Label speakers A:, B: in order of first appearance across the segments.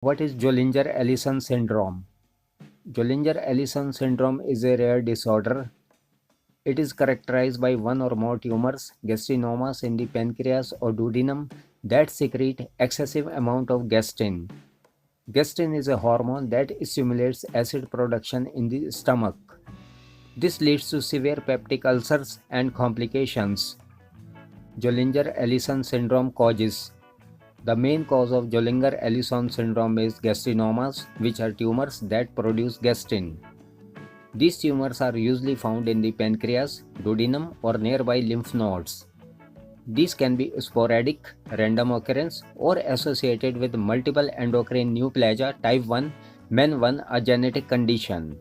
A: What is Zollinger-Ellison syndrome? Zollinger-Ellison syndrome is a rare disorder. It is characterized by one or more tumors, gastrinomas in the pancreas or duodenum that secrete excessive amount of gastrin. Gastrin is a hormone that stimulates acid production in the stomach. This leads to severe peptic ulcers and complications. Zollinger-Ellison syndrome causes. The main cause of Zollinger-Ellison syndrome is gastrinomas, which are tumors that produce gastrin. These tumors are usually found in the pancreas, duodenum, or nearby lymph nodes. These can be sporadic, random occurrence, or associated with multiple endocrine neoplasia type 1, MEN1, a genetic condition.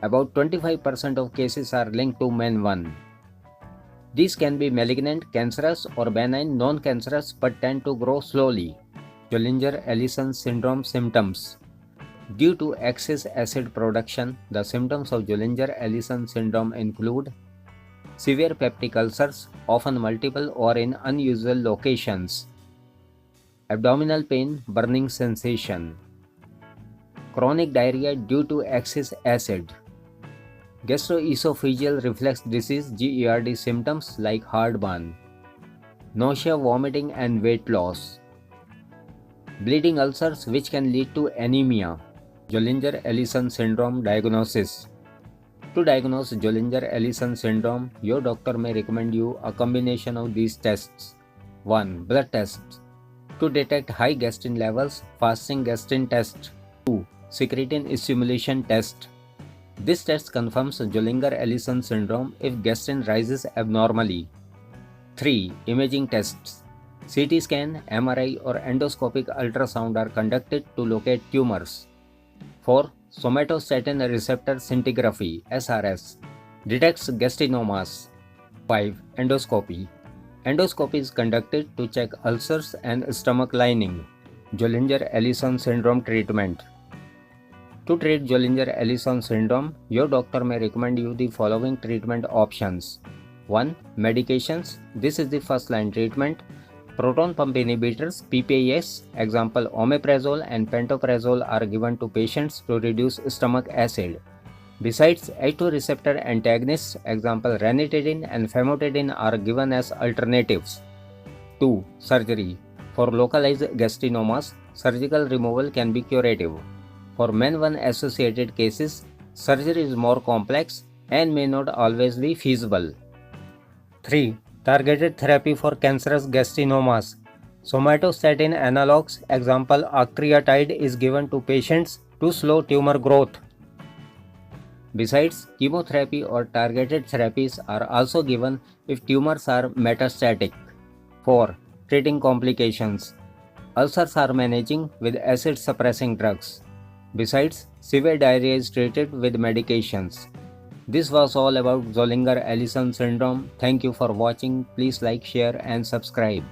A: About 25% of cases are linked to MEN1. These can be malignant, cancerous, or benign, non-cancerous but tend to grow slowly. Zollinger-Ellison syndrome symptoms. Due to excess acid production, the symptoms of Zollinger-Ellison syndrome include severe peptic ulcers, often multiple or in unusual locations, abdominal pain, burning sensation, chronic diarrhea due to excess acid, gastroesophageal reflux disease GERD symptoms like heartburn, nausea, vomiting and weight loss, bleeding ulcers which can lead to anemia. Zollinger-Ellison syndrome diagnosis. To diagnose Zollinger-Ellison syndrome, your doctor may recommend you a combination of these tests. 1. Blood tests. To detect high gastrin levels, fasting gastrin test. 2. Secretin stimulation test. This test confirms Zollinger-Ellison syndrome if gastrin rises abnormally. 3. Imaging tests. CT scan, MRI or endoscopic ultrasound are conducted to locate tumors. 4. Somatostatin receptor scintigraphy (SRS) detects gastrinomas. 5. Endoscopy. Endoscopy is conducted to check ulcers and stomach lining. Zollinger-Ellison syndrome treatment. To treat Zollinger-Ellison syndrome, your doctor may recommend you the following treatment options. 1. Medications. This is the first line treatment. Proton pump inhibitors (PPIs), example omeprazole and pantoprazole, are given to patients to reduce stomach acid. Besides, H2 receptor antagonists, example ranitidine and famotidine, are given as alternatives. 2. Surgery. For localized gastrinomas, surgical removal can be curative. For MEN1 associated cases, surgery is more complex and may not always be feasible. 3. Targeted therapy for cancerous gastrinomas. Somatostatin analogs, example octreotide, is given to patients to slow tumor growth. Besides, chemotherapy or targeted therapies are also given if tumors are metastatic. 4. Treating complications. Ulcers are managing with acid suppressing drugs. Besides, severe diarrhea is treated with medications. This was all about Zollinger-Ellison syndrome. Thank you for watching. Please like, share and subscribe.